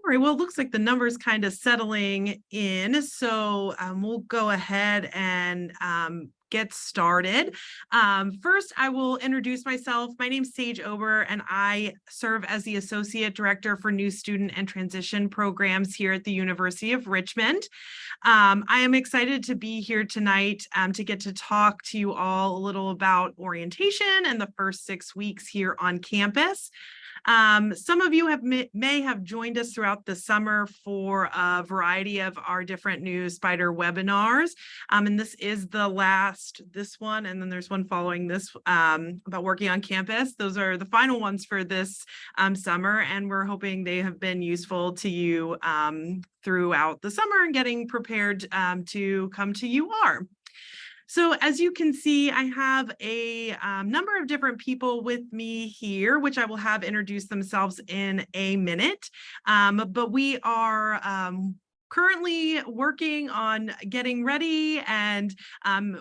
All right, well, it looks like the numbers kind of settling in, so we'll go ahead and get started. First, I will introduce myself. My name is Sage Ober, and I serve as the Associate Director for New Student and Transition Programs here at the University of Richmond. I am excited to be here tonight to get to talk to you all a little about orientation and the first 6 weeks here on campus. Some of you may have joined us throughout the summer for a variety of our different new Spider webinars. And this is the last, this one, and then there's one following this about working on campus. Those are the final ones for this summer, and we're hoping they have been useful to you throughout the summer and getting prepared to come to UR. So as you can see, I have a number of different people with me here, which I will have introduce themselves in a minute. But we are currently working on getting ready, and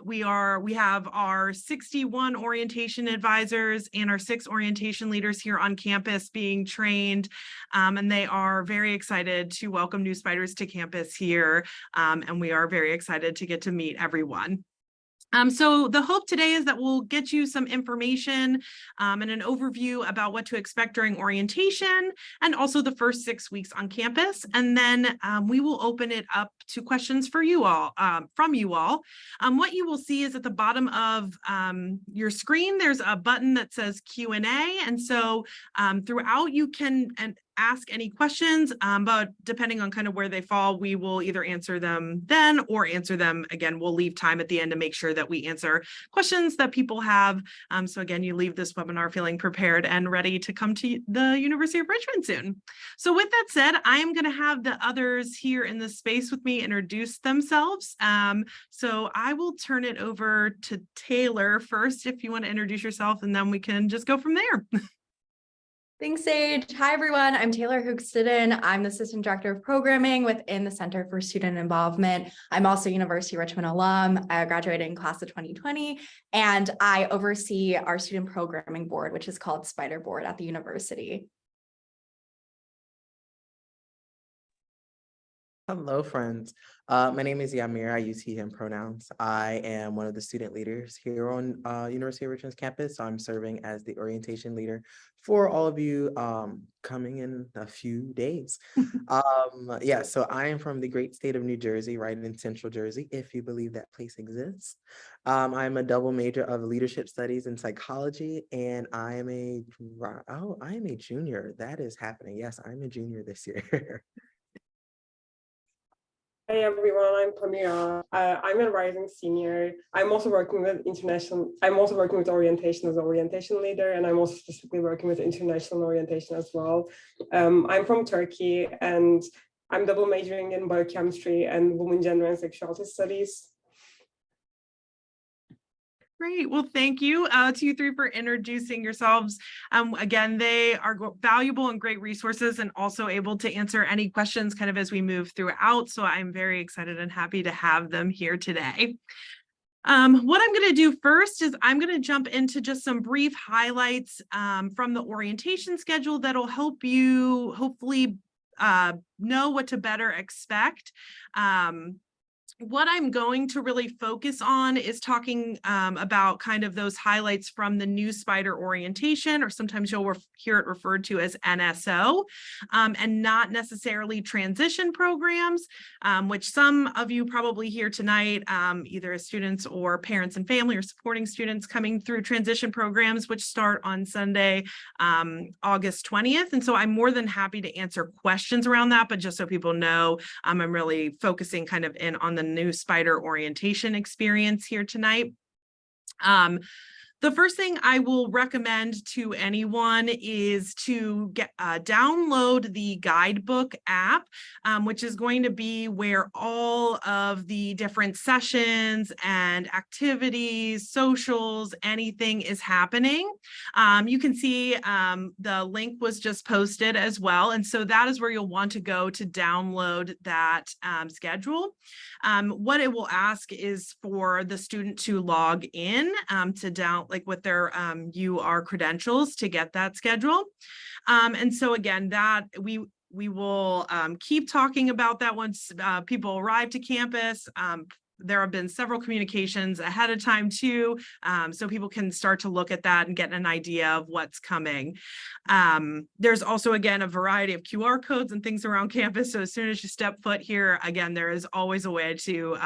we have our 61 orientation advisors and our 6 orientation leaders here on campus being trained, and they are very excited to welcome new Spiders to campus here, and we are very excited to get to meet everyone. So the hope today is that we'll get you some information and an overview about what to expect during orientation and also the first 6 weeks on campus. And then we will open it up to questions for you all, from you all. What you will see is at the bottom of your screen, there's a button that says Q&A. And so throughout you can ask any questions, but depending on kind of where they fall, we will either answer them then or answer them again. We'll leave time at the end to make sure that we answer questions that people have. So again, you leave this webinar feeling prepared and ready to come to the University of Richmond soon. So with that said, I am going to have the others here in the space with me introduce themselves. So I will turn it over to Taylor first, if you want to introduce yourself, and then we can just go from there. Thanks, Sage. Hi, everyone. I'm Taylor Hoogsteden. I'm the Assistant Director of Programming within the Center for Student Involvement. I'm also University of Richmond alum. I graduated in class of 2020, and I oversee our Student Programming Board, which is called Spider Board at the university. Hello, friends. My name is Yamir. I use he, him pronouns. I am one of the student leaders here on University of Richmond's campus. So I'm serving as the orientation leader for all of you coming in a few days. Yeah, so I am from the great state of New Jersey, right in Central Jersey, if you believe that place exists. I'm a double major of leadership studies and psychology, and I am a junior. That is happening. Yes, I'm a junior this year. Hey everyone, I'm Pamira. I'm a rising senior. I'm also working with orientation as orientation leader, and I'm also specifically working with international orientation as well. I'm from Turkey, and I'm double majoring in biochemistry and women, gender, and sexuality studies. Great. Well, thank you to you three for introducing yourselves. Again, they are valuable and great resources and also able to answer any questions kind of as we move throughout. So I'm very excited and happy to have them here today. What I'm going to do first is I'm going to jump into just some brief highlights from the orientation schedule that'll help you hopefully know what to better expect. What I'm going to really focus on is talking about kind of those highlights from the new Spider orientation, or sometimes you'll hear it referred to as NSO, and not necessarily transition programs, which some of you probably hear tonight, either as students or parents and family or supporting students coming through transition programs, which start on Sunday, August 20th. And so I'm more than happy to answer questions around that, but just so people know, I'm really focusing kind of in on the new Spider orientation experience here tonight. The first thing I will recommend to anyone is to download the guidebook app, which is going to be where all of the different sessions and activities, socials, anything is happening. You can see the link was just posted as well. And so that is where you'll want to go to download that schedule. What it will ask is for the student to log in with their UR credentials to get that schedule. And so again, that we will keep talking about that once people arrive to campus. There have been several communications ahead of time too, so people can start to look at that and get an idea of what's coming. There's also, again, a variety of QR codes and things around campus. So as soon as you step foot here, again, there is always a way to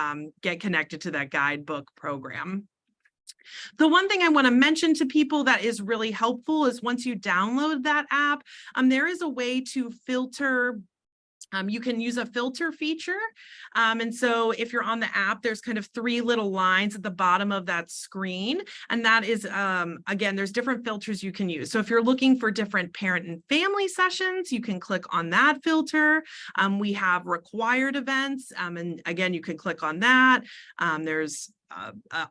get connected to that guidebook program. The one thing I want to mention to people that is really helpful is once you download that app, there is a way to filter. You can use a filter feature. And so if you're on the app, there's kind of 3 little lines at the bottom of that screen. And that is, again, there's different filters you can use. So if you're looking for different parent and family sessions, you can click on that filter. We have required events. And again, you can click on that. There's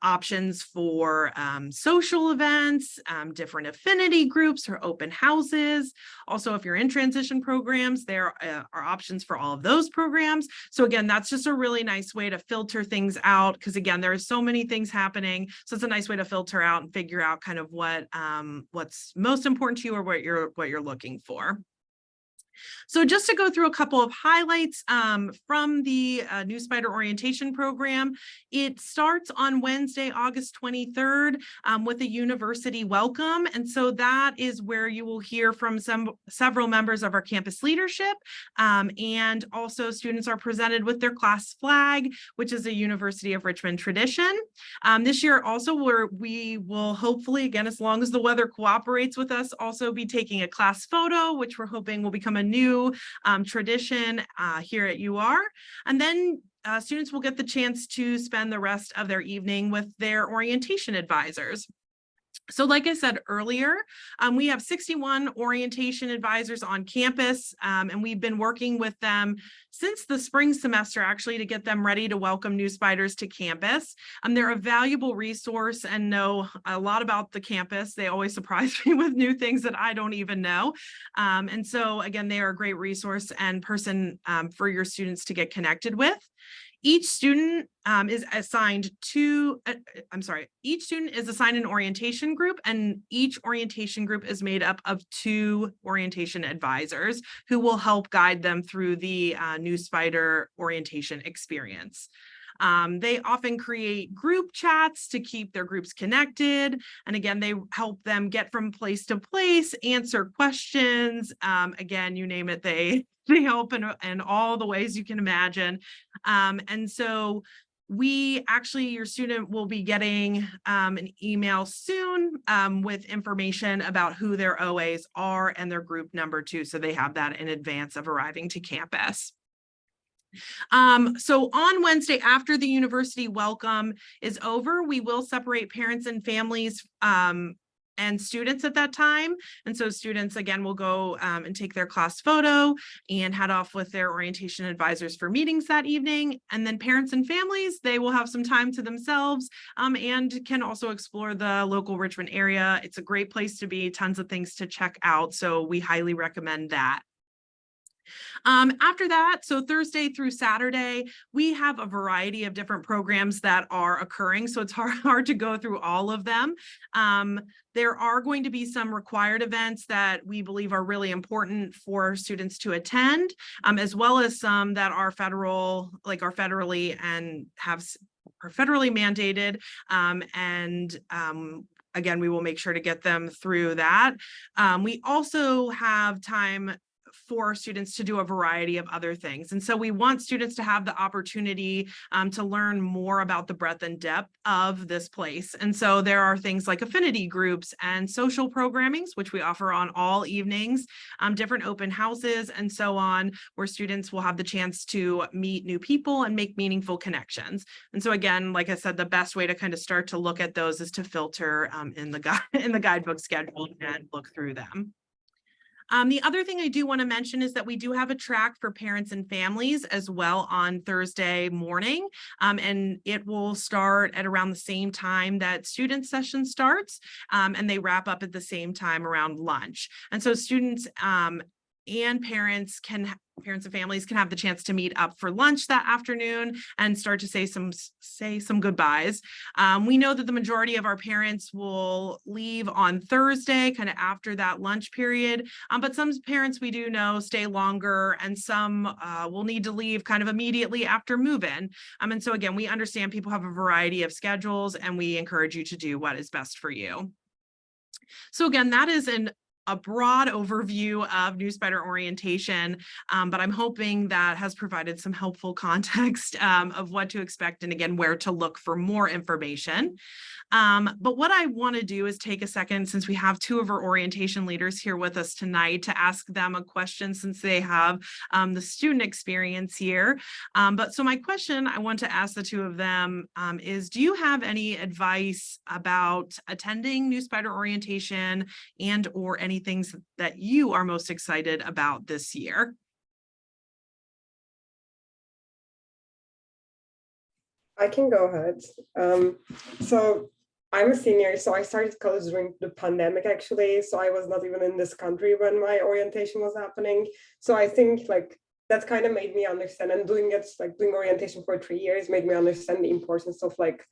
options for social events, different affinity groups or open houses. Also, if you're in transition programs, there are options for all of those programs. So again, that's just a really nice way to filter things out because again, there are so many things happening. So it's a nice way to filter out and figure out kind of what's most important to you or what you're looking for. So just to go through a couple of highlights from the New Spider Orientation Program, it starts on Wednesday, August 23rd with a university welcome. And so that is where you will hear from several members of our campus leadership. And also students are presented with their class flag, which is a University of Richmond tradition. This year also we will hopefully, again, as long as the weather cooperates with us, also be taking a class photo, which we're hoping will become a new tradition here at UR. And then students will get the chance to spend the rest of their evening with their orientation advisors. So like I said earlier, we have 61 orientation advisors on campus, and we've been working with them since the spring semester actually to get them ready to welcome new spiders to campus. They're a valuable resource and know a lot about the campus. They always surprise me with new things that I don't even know. And so again, they are a great resource and person for your students to get connected with. Each student is assigned each student is assigned an orientation group, and each orientation group is made up of 2 orientation advisors who will help guide them through the New Spider orientation experience. They often create group chats to keep their groups connected. And again, they help them get from place to place, answer questions. Again, you name it, they help in all the ways you can imagine. And so your student will be getting an email soon with information about who their OAs are and their group number too. So they have that in advance of arriving to campus. So on Wednesday, after the university welcome is over, we will separate parents and families and students at that time. And so students, again, will go and take their class photo and head off with their orientation advisors for meetings that evening. And then parents and families, they will have some time to themselves and can also explore the local Richmond area. It's a great place to be, tons of things to check out. So we highly recommend that. After that, so Thursday through Saturday, we have a variety of different programs that are occurring. So it's hard to go through all of them. There are going to be some required events that we believe are really important for students to attend, as well as some that are federally mandated. Again, we will make sure to get them through that. We also have time for students to do a variety of other things. And so we want students to have the opportunity to learn more about the breadth and depth of this place. And so there are things like affinity groups and social programmings, which we offer on all evenings, different open houses and so on, where students will have the chance to meet new people and make meaningful connections. And so again, like I said, the best way to kind of start to look at those is to filter in the guidebook schedule and look through them. The other thing I do want to mention is that we do have a track for parents and families as well on Thursday morning, and it will start at around the same time that student session starts, and they wrap up at the same time around lunch. And so students and parents and families can have the chance to meet up for lunch that afternoon and start to say some goodbyes. We know that the majority of our parents will leave on Thursday, kind of after that lunch period. But some parents we do know stay longer, and some will need to leave kind of immediately after move-in. And so again, we understand people have a variety of schedules, and we encourage you to do what is best for you. So again, that is a broad overview of New Spider orientation, but I'm hoping that has provided some helpful context of what to expect and again, where to look for more information. But what I want to do is take a second, since we have two of our orientation leaders here with us tonight, to ask them a question since they have the student experience here. But so my question I want to ask the two of them is, do you have any advice about attending New Spider orientation and or any things that you are most excited about this year? I can go ahead. So I'm a senior, so I started college during the pandemic actually. So I was not even in this country when my orientation was happening. So I think like that kind of made me understand, and doing orientation for 3 years made me understand the importance of like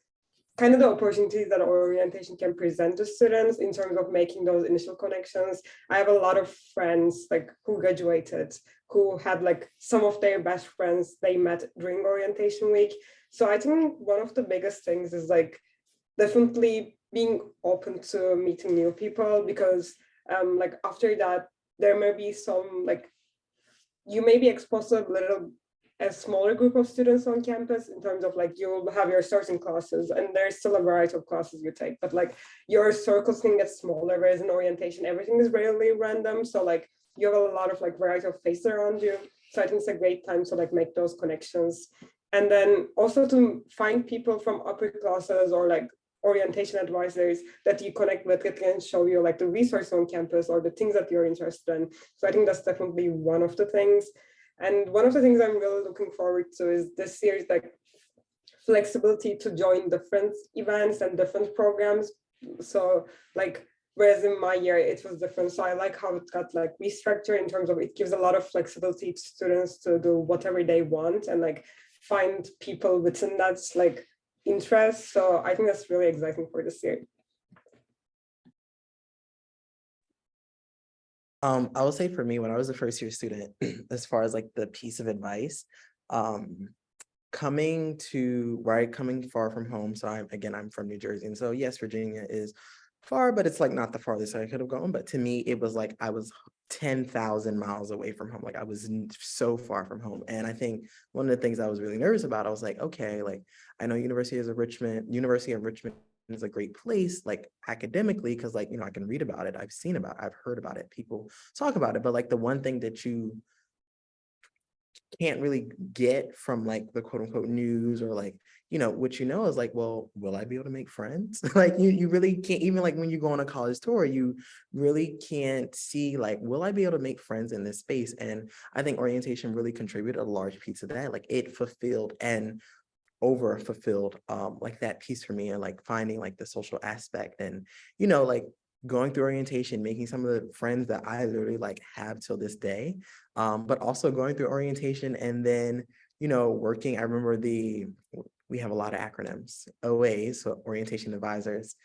kind of the opportunities that orientation can present to students in terms of making those initial connections. I have a lot of friends like who graduated, who had like some of their best friends they met during orientation week. So I think one of the biggest things is like definitely being open to meeting new people, because like after that, there may be some like, you may be exposed to a smaller group of students on campus in terms of like you'll have your certain classes and there's still a variety of classes you take, but like your circles can get smaller, whereas in orientation everything is really random, so like you have a lot of like variety of faces around you. So I think it's a great time to like make those connections, and then also to find people from upper classes or like orientation advisors that you connect with that can show you like the resource on campus or the things that you're interested in. So I think that's definitely one of the things. And one of the things I'm really looking forward to is this year's like flexibility to join different events and different programs. So like, whereas in my year it was different. So I like how it got like restructured in terms of it gives a lot of flexibility to students to do whatever they want and like find people within that's like interest. So I think that's really exciting for this year. I will say for me, when I was a first year student, as far as like the piece of advice, coming far from home. So I'm from New Jersey. And so yes, Virginia is far, but it's like not the farthest I could have gone. But to me, it was like I was 10,000 miles away from home. Like I was so far from home. And I think one of the things I was really nervous about, I was like, okay, like I know University of Richmond is a great place, like academically, because like, you know, I can read about it, I've heard about it, people talk about it, but like the one thing that you can't really get from like the quote unquote news or like, you know, what you know is like, well, will I be able to make friends? Like you really can't, even like when you go on a college tour, you really can't see like, will I be able to make friends in this space? And I think orientation really contributed a large piece of that. Like it fulfilled and over fulfilled like that piece for me, and like finding like the social aspect, and you know, like going through orientation, making some of the friends that I literally like have till this day, but also going through orientation and then, you know, working. I remember we have a lot of acronyms, OAs, so orientation advisors.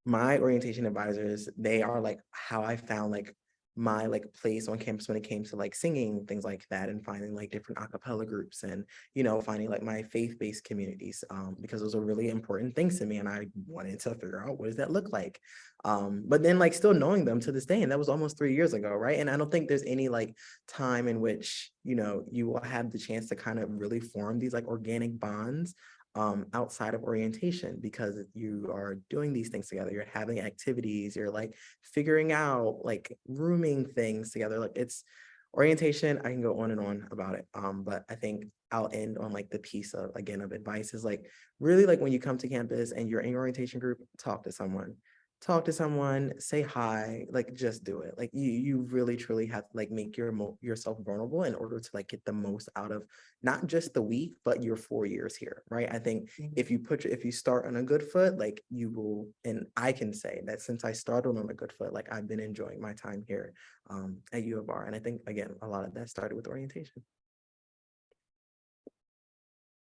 My orientation advisors, they are like how I found like my like place on campus when it came to like singing, things like that, and finding like different a cappella groups, and you know, finding like my faith-based communities, because those are really important things to me, and I wanted to figure out what does that look like, but then like still knowing them to this day, and that was almost 3 years ago, right? And I don't think there's any like time in which, you know, you will have the chance to kind of really form these like organic bonds outside of orientation, because you are doing these things together, you're having activities, you're like figuring out like rooming things together. Like it's orientation, I can go on and on about it, but I think I'll end on like the piece of, again, of advice is like really like when you come to campus and you're in your orientation group, talk to someone, talk to someone, say hi, like just do it. Like you really truly have to like make yourself vulnerable in order to like get the most out of not just the week, but your 4 years here, right? I think if you start on a good foot, like you will, and I can say that since I started on a good foot, like I've been enjoying my time here at U of R. And I think again, a lot of that started with orientation.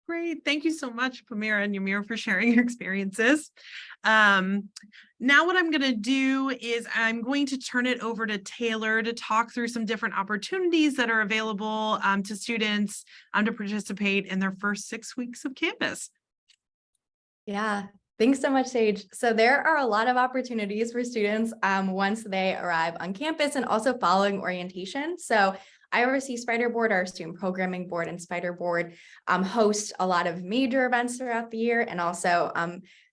Great. Thank you so much, Pamira and Yamir, for sharing your experiences. Now what I'm going to do is I'm going to turn it over to Taylor to talk through some different opportunities that are available to students to participate in their first 6 weeks of campus. Yeah, thanks so much, Sage. So there are a lot of opportunities for students once they arrive on campus and also following orientation. So I oversee Spider Board, our student programming board, and Spider Board host a lot of major events throughout the year and also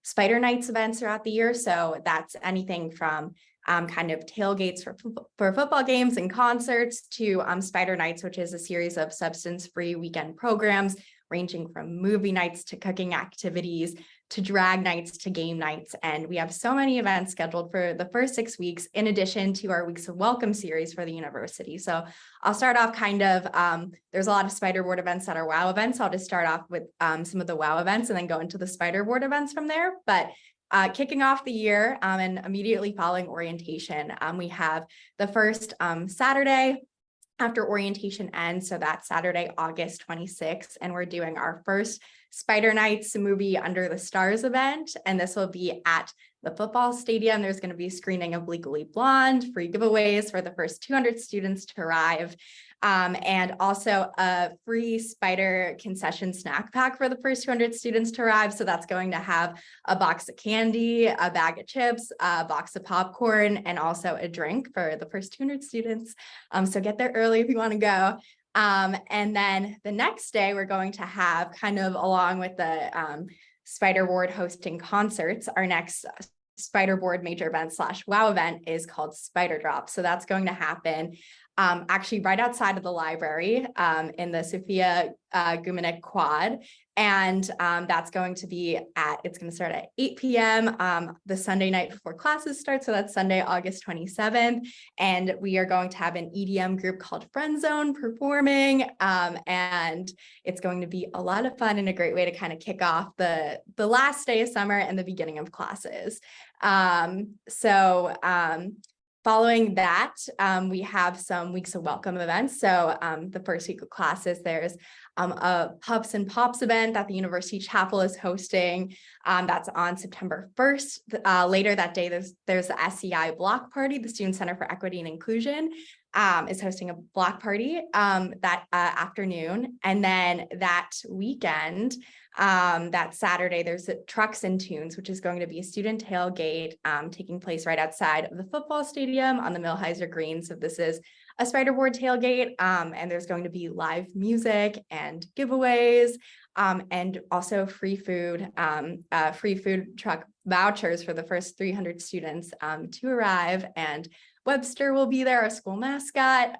Spider Nights events throughout the year. So that's anything from kind of tailgates for football games and concerts to Spider Nights, which is a series of substance-free weekend programs ranging from movie nights to cooking activities to drag nights to game nights. And we have so many events scheduled for the first 6 weeks, in addition to our Weeks of Welcome series for the university. So I'll start off there's a lot of Spider Board events that are WOW events. I'll just start off with some of the WOW events and then go into the Spider Board events from there. But kicking off the year and immediately following orientation, we have the first Saturday after orientation ends. So that's Saturday, August 26th. And we're doing our first Spider Nights movie Under the Stars event. And this will be at the football stadium. There's going to be a screening of Legally Blonde, free giveaways for the first 200 students to arrive. And also a free Spider concession snack pack for the first 200 students to arrive. So that's going to have a box of candy, a bag of chips, a box of popcorn, and also a drink for the first 200 students. So get there early if you want to go. And then the next day, we're going to have kind of along with the Spider Board hosting concerts, our next Spider Board major event / WOW event is called Spider Drop. So that's going to happen actually right outside of the library in the Sophia Gumanek quad. And that's going to be it's going to start at 8 p.m. The Sunday night before classes start. So that's Sunday, August 27th. And we are going to have an EDM group called Friend Zone performing. And it's going to be a lot of fun and a great way to kind of kick off the last day of summer and the beginning of classes. Following that, we have some Weeks of Welcome events. So the first week of classes, there's a Pups and Pops event that the University Chapel is hosting. That's on September 1st. Later that day, there's the SCI Block Party, the Student Center for Equity and Inclusion is hosting a block party that afternoon. And then that weekend, that Saturday, there's a Trucks and Tunes, which is going to be a student tailgate taking place right outside of the football stadium on the Millheiser Green. So this is a Spider Board tailgate, and there's going to be live music and giveaways, and also free food truck vouchers for the first 300 students to arrive. And Webster will be there, our school mascot.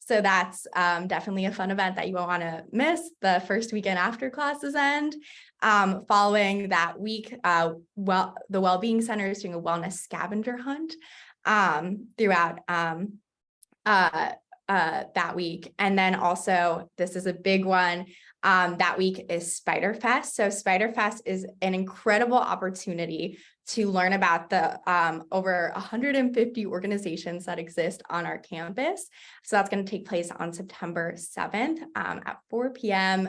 So that's definitely a fun event that you won't want to miss the first weekend after classes end. Following that week, the Wellbeing Center is doing a wellness scavenger hunt throughout that week. And then also, this is a big one. That week is SpiderFest. So SpiderFest is an incredible opportunity to learn about the over 150 organizations that exist on our campus. So that's going to take place on September 7th at 4 p.m.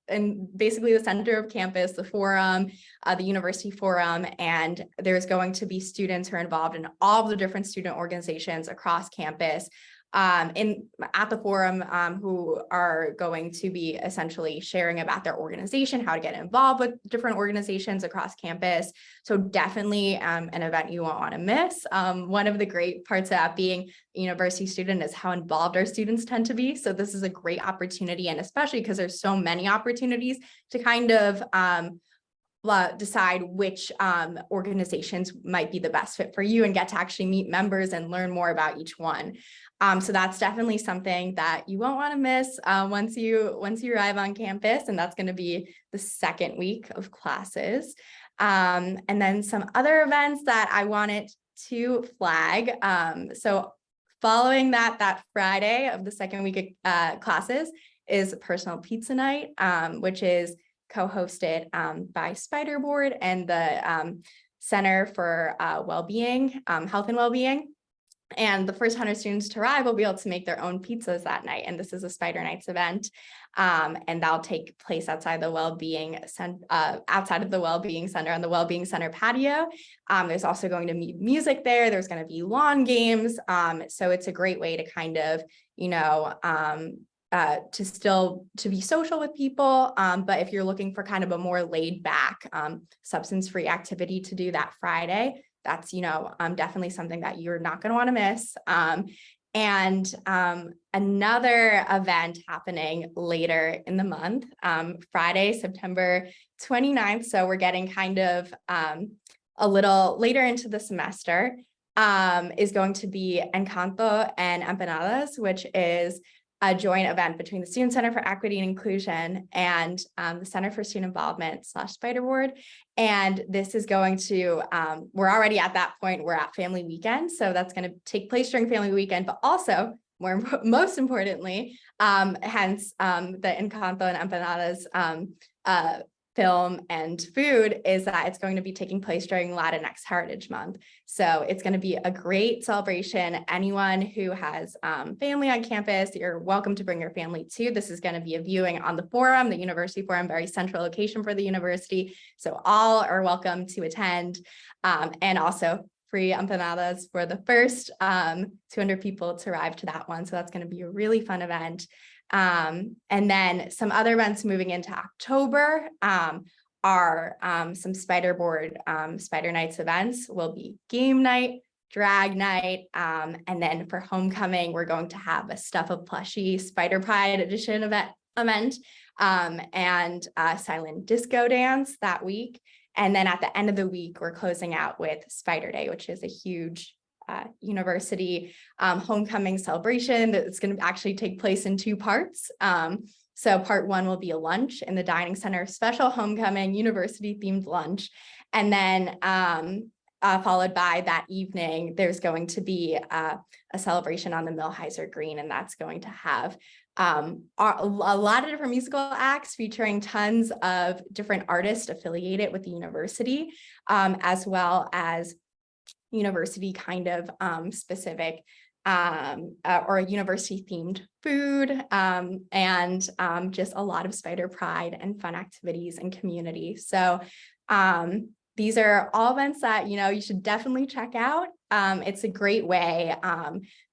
In basically the center of campus, the forum, the university forum, and there's going to be students who are involved in all of the different student organizations across campus at the forum who are going to be essentially sharing about their organization, how to get involved with different organizations across campus. So definitely an event you won't want to miss. One of the great parts about being a university student is how involved our students tend to be. So this is a great opportunity, and especially because there's so many opportunities to kind of decide which organizations might be the best fit for you and get to actually meet members and learn more about each one. So that's definitely something that you won't want to miss once you arrive on campus, and that's going to be the second week of classes. And then some other events that I wanted to flag. So following that Friday of the second week of classes is Personal Pizza Night, which is co-hosted by SpiderBoard and the Center for Wellbeing, Health and Wellbeing. And the first 100 students to arrive will be able to make their own pizzas that night. And this is a Spider Nights event. And that'll take place outside the Wellbeing outside of the Wellbeing Center on the Wellbeing Center patio. There's also going to be music there. There's going to be lawn games. So it's a great way to kind of, to be social with people. But if you're looking for kind of a more laid back, substance-free activity to do that Friday, that's, definitely something that you're not going to want to miss. And another event happening later in the month, Friday, September 29th. So we're getting kind of a little later into the semester, is going to be Encanto and Empanadas, which is a joint event between the Student Center for Equity and Inclusion and the Center for Student Involvement / SpiderBoard. And this is going to, we're already at that point, we're at family weekend. So that's going to take place during family weekend, but also most importantly, hence the Encanto and Empanadas film and food is that it's going to be taking place during Latinx Heritage Month. So it's going to be a great celebration. Anyone who has family on campus, you're welcome to bring your family too. This is going to be a viewing on the Forum, the University Forum, very central location for the university. So all are welcome to attend, and also free empanadas for the first 200 people to arrive to that one. So that's going to be a really fun event. And then some other events moving into October are some SpiderBoard Spider Nights events will be game night, drag night, and then for homecoming, we're going to have a Stuff a Plushie Spider Pride edition event, and silent disco dance that week. And then at the end of the week, we're closing out with Spider Day, which is a huge university homecoming celebration that's going to actually take place in 2 parts. So part 1 will be a lunch in the dining center, special homecoming university themed lunch. And then followed by that evening, there's going to be a celebration on the Millheiser Green, and that's going to have a lot of different musical acts featuring tons of different artists affiliated with the university, as well as university kind of specific or university themed food, and just a lot of Spider Pride and fun activities and community. So these are all events that, you should definitely check out. It's a great way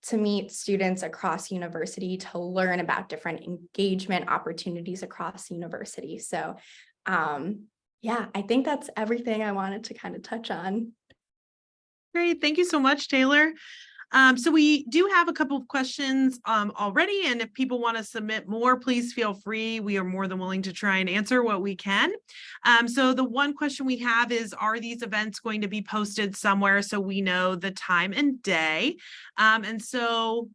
to meet students across university, to learn about different engagement opportunities across university. So yeah, I think that's everything I wanted to kind of touch on. Great. Thank you so much, Taylor. So we do have a couple of questions already, and if people want to submit more, please feel free. We are more than willing to try and answer what we can. So the one question we have is, are these events going to be posted somewhere so we know the time and day? And so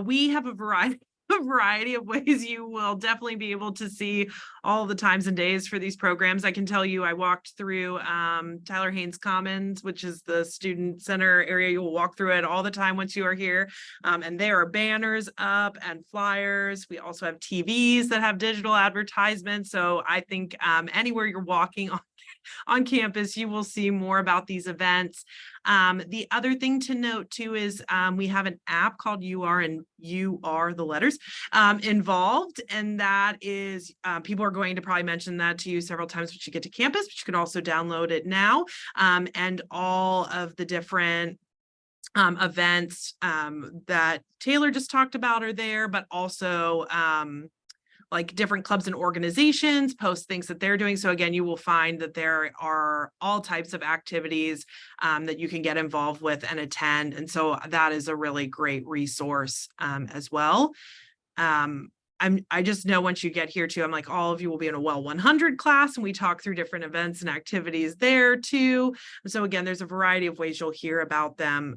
we have a variety of ways you will definitely be able to see all the times and days for these programs. I can tell you, I walked through Tyler Haynes Commons, which is the student center area. You will walk through it all the time once you are here. And there are banners up and flyers. We also have TVs that have digital advertisements. So I think anywhere you're walking on campus, you will see more about these events. The other thing to note too is we have an app called UR, and UR the letters involved, and that is people are going to probably mention that to you several times when you get to campus, but you can also download it now, and all of the different events that Taylor just talked about are there, but also like different clubs and organizations post things that they're doing. So again, you will find that there are all types of activities that you can get involved with and attend. And so that is a really great resource as well. I just know once you get here too, I'm like, all of you will be in a Well 100 class, and we talk through different events and activities there too. So again, there's a variety of ways you'll hear about them.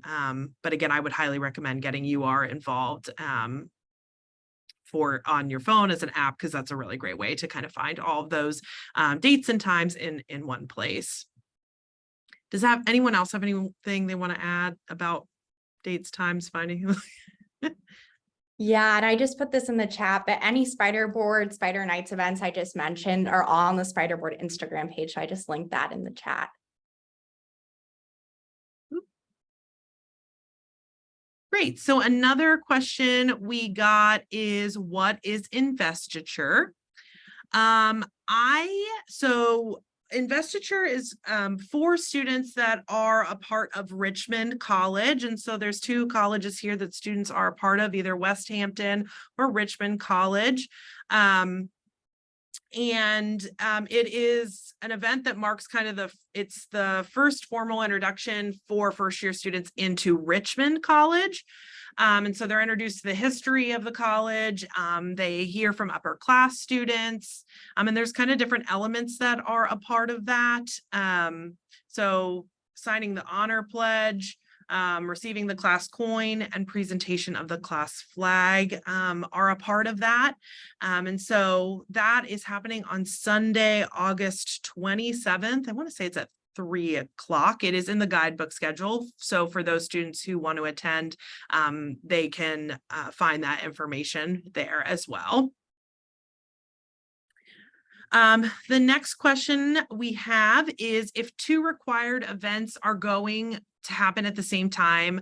But again, I would highly recommend getting UR involved on your phone as an app, because that's a really great way to kind of find all of those dates and times in one place. Does anyone else have anything they want to add about dates, times, finding? Yeah, and I just put this in the chat, but any Spider Board, Spider Nights events I just mentioned are all on the Spider Board Instagram page. So I just linked that in the chat. Great. So another question we got is, what is investiture? Investiture is for students that are a part of Richmond College. And so there's two colleges here that students are a part of, either West Hampton or Richmond College. It is an event that marks kind of it's the first formal introduction for first-year students into Richmond College. And so they're introduced to the history of the college. They hear from upper class students. And there's kind of different elements that are a part of that. So signing the honor pledge, receiving the class coin, and presentation of the class flag are a part of that. And so that is happening on Sunday, August 27th. I want to say it's at 3 o'clock. It is in the guidebook schedule. So for those students who want to attend, they can find that information there as well. The next question we have is, if two required events are going to happen at the same time,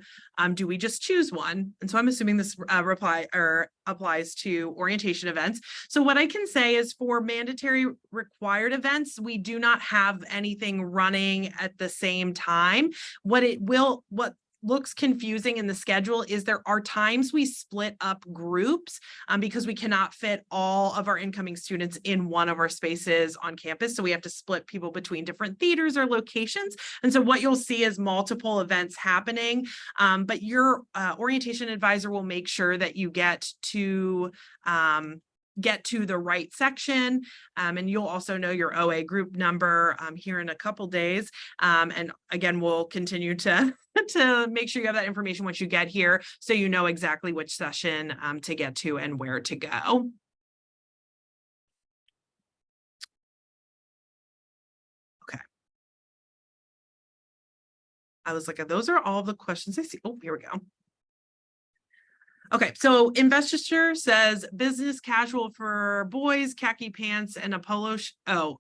do we just choose one? And so I'm assuming this applies to orientation events. So what I can say is, for mandatory required events, we do not have anything running at the same time. What looks confusing in the schedule is there are times we split up groups because we cannot fit all of our incoming students in one of our spaces on campus. So we have to split people between different theaters or locations. And so what you'll see is multiple events happening, but your orientation advisor will make sure that you get to the right section, and you'll also know your OA group number here in a couple days. And again, we'll continue to make sure you have that information once you get here, so you know exactly which session to get to and where to go. Okay. I was like, those are all the questions I see. Oh, here we go. Okay, so investiture says business casual for boys, khaki pants and a polo.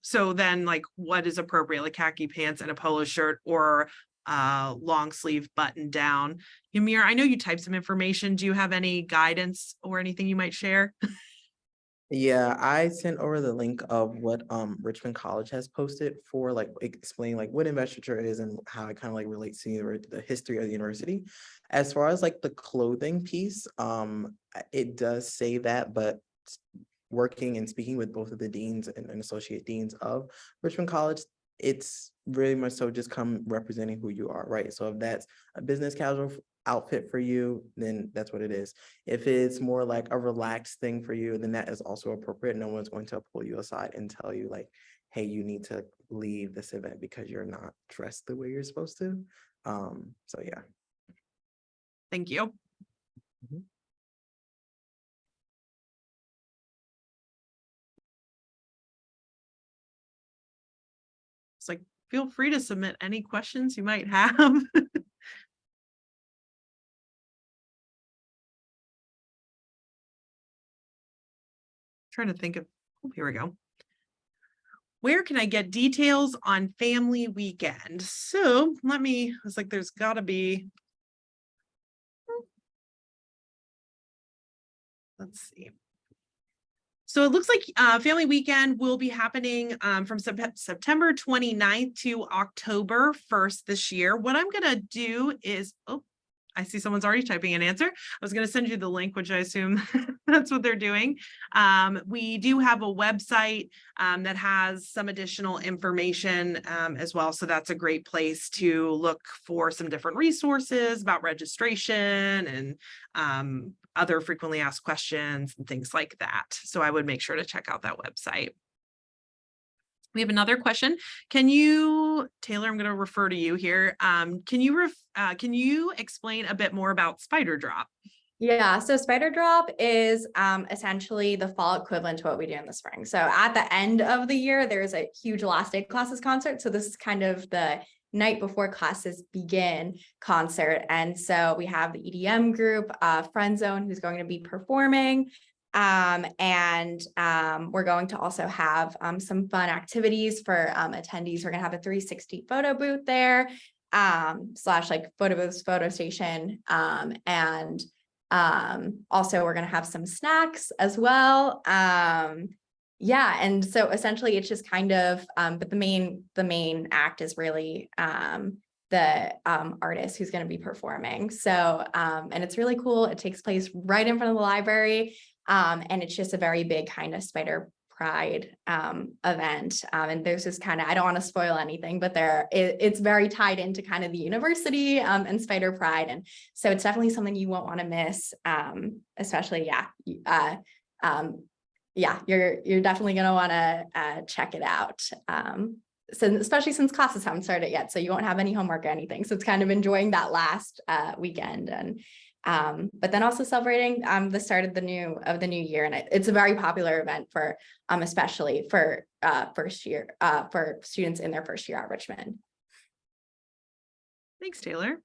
So then, like, what is appropriate? Like khaki pants and a polo shirt, or long sleeve button down? Ymir, I know you typed some information. Do you have any guidance or anything you might share? Yeah, I sent over the link of what Richmond College has posted for, like, explaining like what investiture is and how it kind of like relates to the history of the university. As far as like the clothing piece, it does say that, but working and speaking with both of the deans and associate deans of Richmond College, it's really much so just come representing who you are, right? So if that's a business casual outfit for you, then that's what it is. If it's more like a relaxed thing for you, then that is also appropriate. No one's going to pull you aside and tell you like, hey, you need to leave this event because you're not dressed the way you're supposed to. So yeah. Thank you. Mhm. It's like, feel free to submit any questions you might have. Trying to think of, oh, here we go. Where can I get details on family weekend? So it's like, there's gotta be, let's see. So it looks like family weekend will be happening from September 29th to October 1st this year. What I'm gonna do is, oh, I see someone's already typing an answer. I was going to send you the link, which I assume that's what they're doing. We do have a website that has some additional information as well. So that's a great place to look for some different resources about registration and other frequently asked questions and things like that. So I would make sure to check out that website. We have another question. Can you, Taylor, I'm going to refer to you here. Can you explain a bit more about Spider Drop? Yeah, so Spider Drop is essentially the fall equivalent to what we do in the spring. So at the end of the year, there's a huge Last Day Classes concert. So this is kind of the night before classes begin concert. And so we have the EDM group, Friend Zone, who's going to be performing. We're going to also have some fun activities for attendees. We're going to have a 360 photo booth there, slash like photo booth, photo station. Also we're going to have some snacks as well. Yeah, and so essentially it's just kind of, but the main act is really the artist who's going to be performing. So, and it's really cool. It takes place right in front of the library. And it's just a very big kind of Spider Pride event. And there's this kind of, I don't want to spoil anything, but it's very tied into kind of the university and Spider Pride. And so it's definitely something you won't want to miss, especially, you're definitely going to want to check it out. So especially since classes haven't started yet, so you won't have any homework or anything. So it's kind of enjoying that last weekend, and but then also celebrating the start of the new year. And it's a very popular event for especially for first year for students in their first year at Richmond. Thanks, Taylor.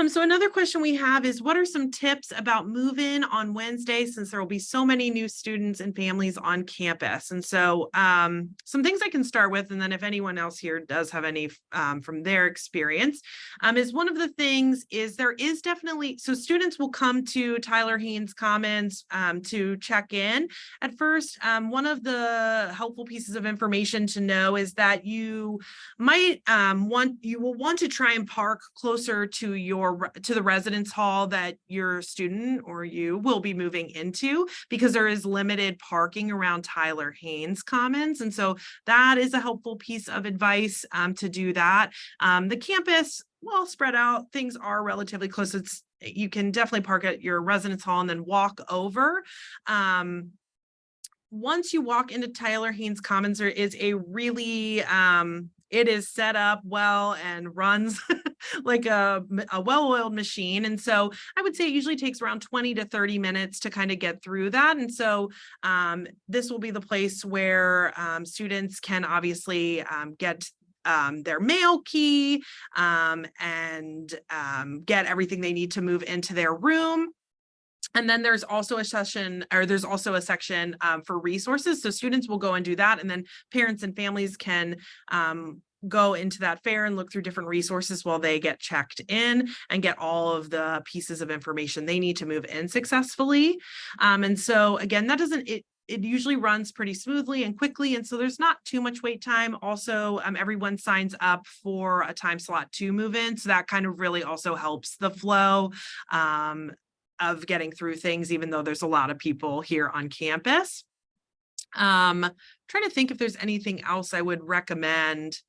So another question we have is, what are some tips about move-in on Wednesday, since there will be so many new students and families on campus? And so some things I can start with, and then if anyone else here does have any from their experience, is one of the things is there is definitely, so students will come to Tyler Haynes Commons to check in. At first, one of the helpful pieces of information to know is that you might will want to try and park closer to the residence hall that your student or you will be moving into, because there is limited parking around Tyler Haynes Commons. And so that is a helpful piece of advice to do that. The campus, well spread out, things are relatively close. You can definitely park at your residence hall and then walk over. Once you walk into Tyler Haynes Commons, there is a really, it is set up well and runs like a well-oiled machine. And so I would say it usually takes around 20 to 30 minutes to kind of get through that. And so this will be the place where students can obviously get their mail key and get everything they need to move into their room. And then there's also a section for resources. So students will go and do that. And then parents and families can go into that fair and look through different resources while they get checked in and get all of the pieces of information they need to move in successfully. And so again, it usually runs pretty smoothly and quickly. And so there's not too much wait time. Also, everyone signs up for a time slot to move in. So that kind of really also helps the flow of getting through things, even though there's a lot of people here on campus. Trying to think if there's anything else I would recommend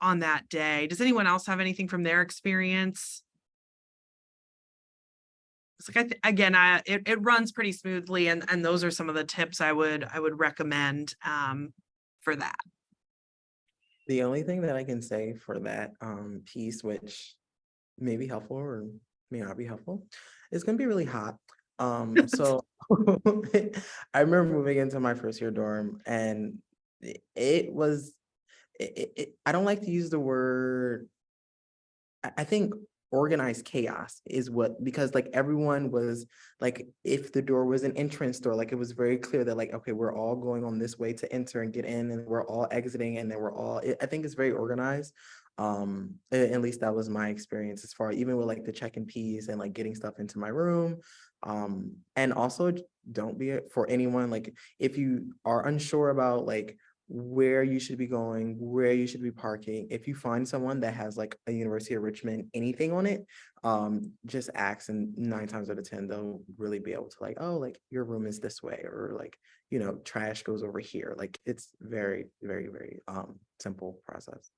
on that day. Does anyone else have anything from their experience? It's like, it runs pretty smoothly, and those are some of the tips I would recommend for that. The only thing that I can say for that piece, which may be helpful or may not be helpful, it's going to be really hot. So I remember moving into my first year dorm, and it was, I don't like to use the word, I think organized chaos is what, because like everyone was like, if the door was an entrance door, like it was very clear that like, okay, we're all going on this way to enter and get in, and we're all exiting, and then we're all, I think it's very organized. At least that was my experience, as far even with like the check-in piece and like getting stuff into my room. And also don't be, for anyone, like if you are unsure about like where you should be going, where you should be parking, if you find someone that has like a University of Richmond anything on it, just ask, and 9 times out of 10 they'll really be able to like, oh, like your room is this way, or like, you know, trash goes over here. Like it's very, very, very simple process.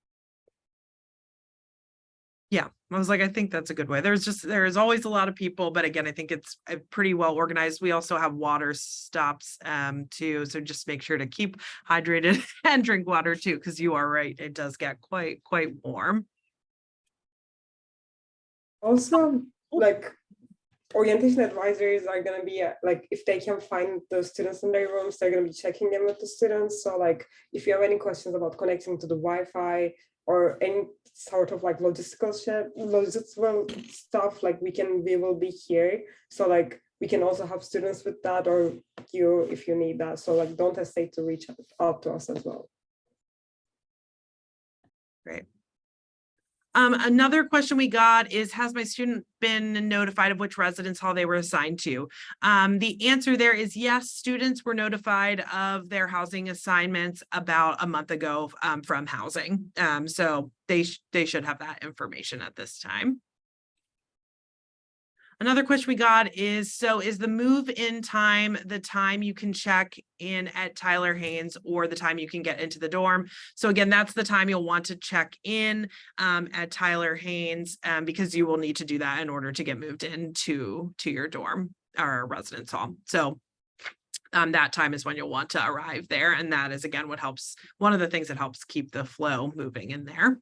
Yeah, I was like, I think that's a good way. There is always a lot of people, but again, I think it's pretty well organized. We also have water stops too. So just make sure to keep hydrated and drink water too, because you are right. It does get quite warm. Also, like orientation advisories are going to be like, if they can find the students in their rooms, they're going to be checking them with the students. So like, if you have any questions about connecting to the Wi-Fi or any sort of like logistical stuff, like we will be here. So like, we can also help students with that, or you, if you need that. So like, don't hesitate to reach out to us as well. Great. Another question we got is, has my student been notified of which residence hall they were assigned to? The answer there is yes, students were notified of their housing assignments about a month ago from housing. So they should have that information at this time. Another question we got is, so is the move-in time the time you can check in at Tyler Haynes or the time you can get into the dorm? So again, that's the time you'll want to check in at Tyler Haynes because you will need to do that in order to get moved into your dorm or residence hall. So that time is when you'll want to arrive there. And that is, again, one of the things that helps keep the flow moving in there.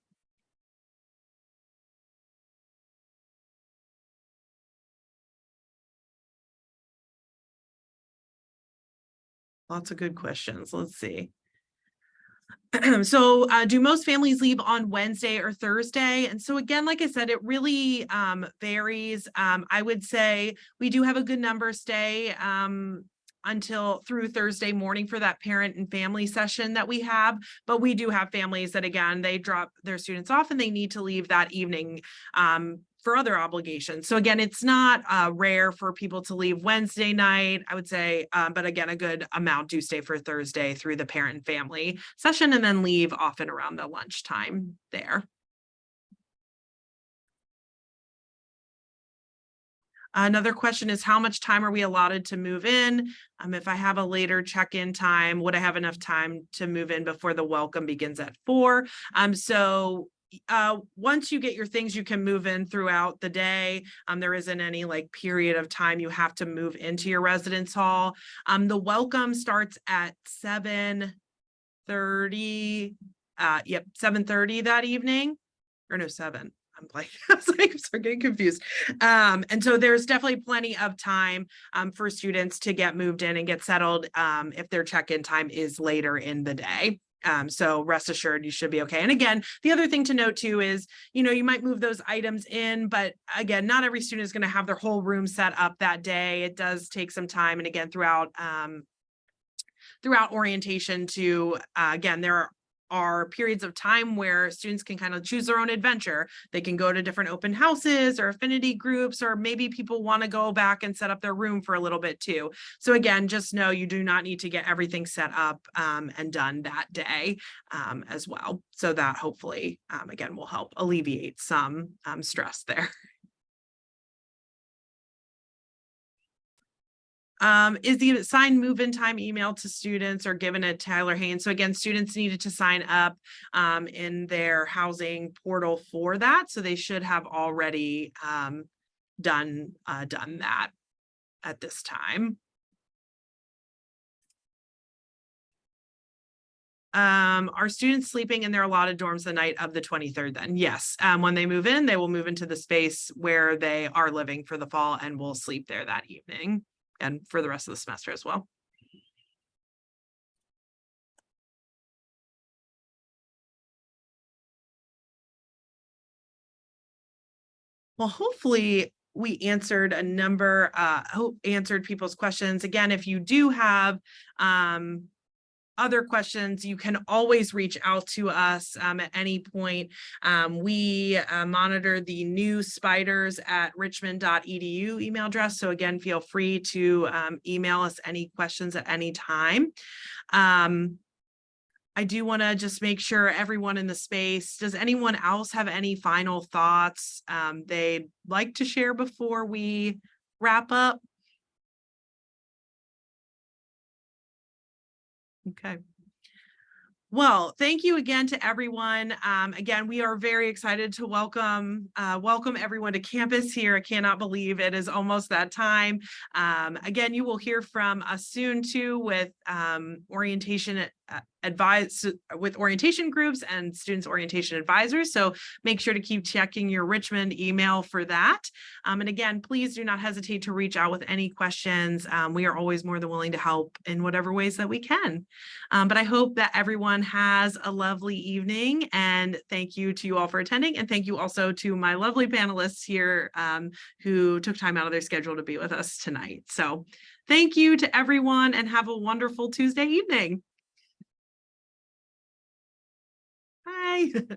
Lots of good questions. Let's see. So do most families leave on Wednesday or Thursday? And so again, like I said, it really varies. I would say we do have a good number stay until through Thursday morning for that parent and family session that we have. But we do have families that, again, they drop their students off and they need to leave that evening for other obligations. So again, it's not rare for people to leave Wednesday night, I would say, but again, a good amount do stay for Thursday through the parent and family session and then leave often around the lunchtime there. Another question is, how much time are we allotted to move in? If I have a later check-in time, would I have enough time to move in before the welcome begins at 4? Once you get your things, you can move in throughout the day. There isn't any like period of time you have to move into your residence hall. The welcome starts at 7:30. 7:30 that evening, or no, 7. I'm like, I was like, I'm getting confused. And so there's definitely plenty of time for students to get moved in and get settled if their check-in time is later in the day. So rest assured you should be okay. And again, the other thing to note too is, you might move those items in, but again, not every student is going to have their whole room set up that day. It does take some time. And again, throughout orientation to, again, there are periods of time where students can kind of choose their own adventure. They can go to different open houses or affinity groups, or maybe people want to go back and set up their room for a little bit too. So again, just know you do not need to get everything set up and done that day as well. So that hopefully, again, will help alleviate some stress there. Is the assigned move-in time emailed to students or given at Tyler Haynes? So again, students needed to sign up in their housing portal for that. So they should have already done that at this time. Are students sleeping in their allotted dorms the night of the 23rd then? Yes. When they move in, they will move into the space where they are living for the fall and will sleep there that evening and for the rest of the semester as well. Well, hopefully we answered a number, answered people's questions. Again, if you do have other questions, you can always reach out to us at any point. We monitor the new spiders at richmond.edu email address. So again, feel free to email us any questions at any time. I do want to just make sure everyone in the space, does anyone else have any final thoughts they'd like to share before we wrap up? Okay. Well, thank you again to everyone. Again, we are very excited to welcome everyone to campus here. I cannot believe it is almost that time. Again, you will hear from us soon too with orientation advise with orientation groups and students orientation advisors. So make sure to keep checking your Richmond email for that. And again, please do not hesitate to reach out with any questions. We are always more than willing to help in whatever ways that we can. But I hope that everyone has a lovely evening, and thank you to you all for attending. And thank you also to my lovely panelists here who took time out of their schedule to be with us tonight. So thank you to everyone and have a wonderful Tuesday evening. Bye.